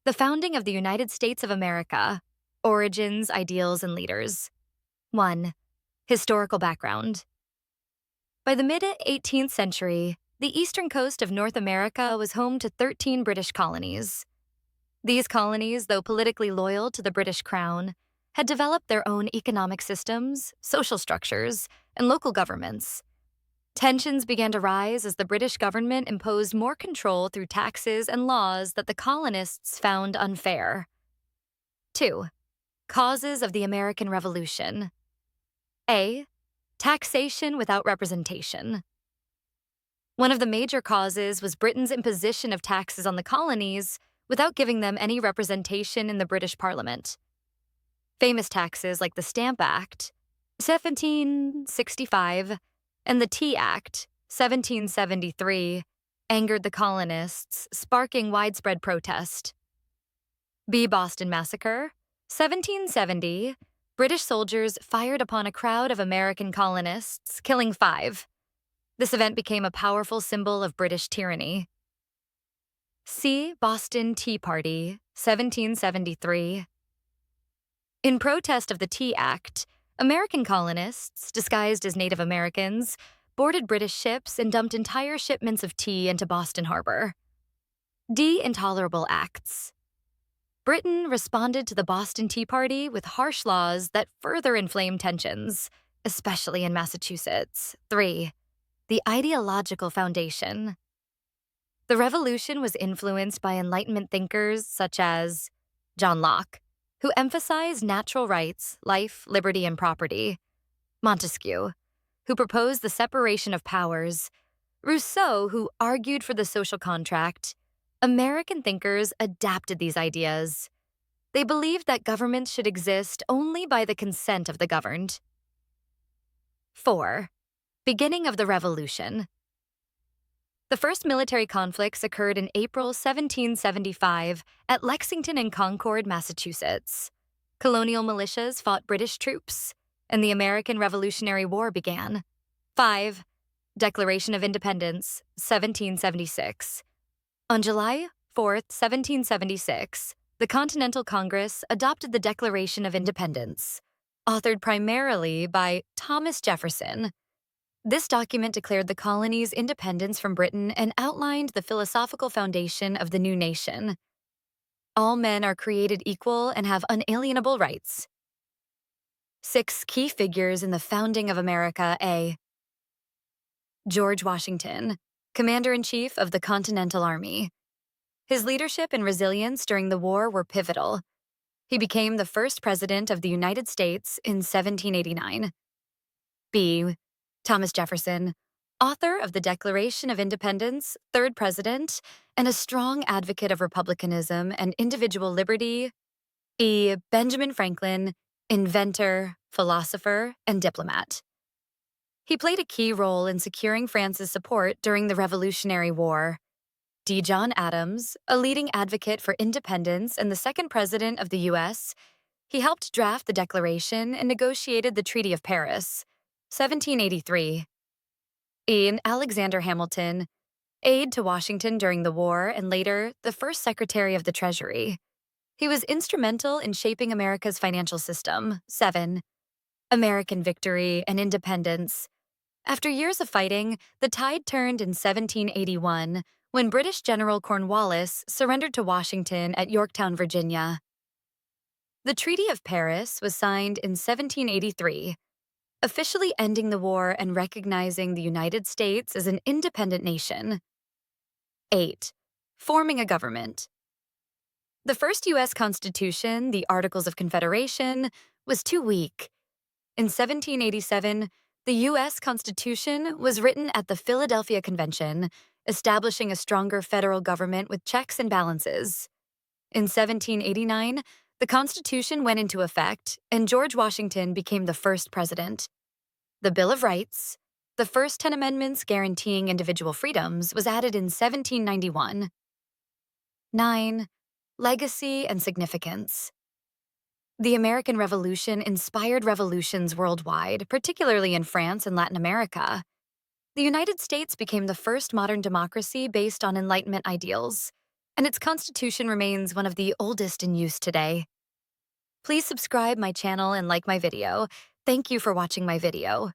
The founding of the United States of America. Origins, ideals, and leaders. 1. Historical background. By the mid-18th century, the eastern coast of North America was home to 13 British colonies. These colonies, though politically loyal to the British Crown, had developed their own economic systems, social structures, and local governments. Tensions began to rise as the British government imposed more control through taxes and laws that the colonists found unfair. 2. Causes of the American Revolution. A. Taxation without representation. One of the major causes was Britain's imposition of taxes on the colonies without giving them any representation in the British Parliament. Famous taxes like the Stamp Act, 1765, and the Tea Act, 1773, angered the colonists, sparking widespread protest. B. Boston Massacre, 1770, British soldiers fired upon a crowd of American colonists, killing 5. This event became a powerful symbol of British tyranny. C. Boston Tea Party, 1773. In protest of the Tea Act, American colonists, disguised as Native Americans, boarded British ships and dumped entire shipments of tea into Boston Harbor. D. Intolerable acts. Britain responded to the Boston Tea Party with harsh laws that further inflamed tensions, especially in Massachusetts. 3. The ideological foundation. The revolution was influenced by Enlightenment thinkers such as John Locke, who emphasized natural rights, life, liberty, and property; Montesquieu, who proposed the separation of powers; Rousseau, who argued for the social contract. American thinkers adapted these ideas. They believed that governments should exist only by the consent of the governed. 4. Beginning of the Revolution. The first military conflicts occurred in April 1775 at Lexington and Concord, Massachusetts. Colonial militias fought British troops, and the American Revolutionary War began. 5. Declaration of Independence, 1776. On July 4, 1776, the Continental Congress adopted the Declaration of Independence, authored primarily by Thomas Jefferson. This document declared the colonies' independence from Britain and outlined the philosophical foundation of the new nation. All men are created equal and have unalienable rights. 6 key figures in the founding of America. A. George Washington, Commander-in-Chief of the Continental Army. His leadership and resilience during the war were pivotal. He became the first president of the United States in 1789. B. Thomas Jefferson, author of the Declaration of Independence, third president, and a strong advocate of republicanism and individual liberty. E. Benjamin Franklin, inventor, philosopher, and diplomat. He played a key role in securing France's support during the Revolutionary War. D. John Adams, a leading advocate for independence and the second president of the U.S., he helped draft the Declaration and negotiated the Treaty of Paris, 1783. Ian Alexander Hamilton, aide to Washington during the war and later the first Secretary of the Treasury. He was instrumental in shaping America's financial system. 7. American victory and independence. After years of fighting, the tide turned in 1781 when British General Cornwallis surrendered to Washington at Yorktown, Virginia. The Treaty of Paris was signed in 1783, officially ending the war and recognizing the United States as an independent nation. 8. Forming a government. The first U.S. Constitution, the Articles of Confederation, was too weak. In 1787, the U.S. Constitution was written at the Philadelphia Convention, establishing a stronger federal government with checks and balances. In 1789, the Constitution went into effect, and George Washington became the first president. The Bill of Rights, the first 10 amendments guaranteeing individual freedoms, was added in 1791. 9. Legacy and significance. The American Revolution inspired revolutions worldwide, particularly in France and Latin America. The United States became the first modern democracy based on Enlightenment ideals. and its constitution remains one of the oldest in use today. Please subscribe my channel and like my video. Thank you for watching my video.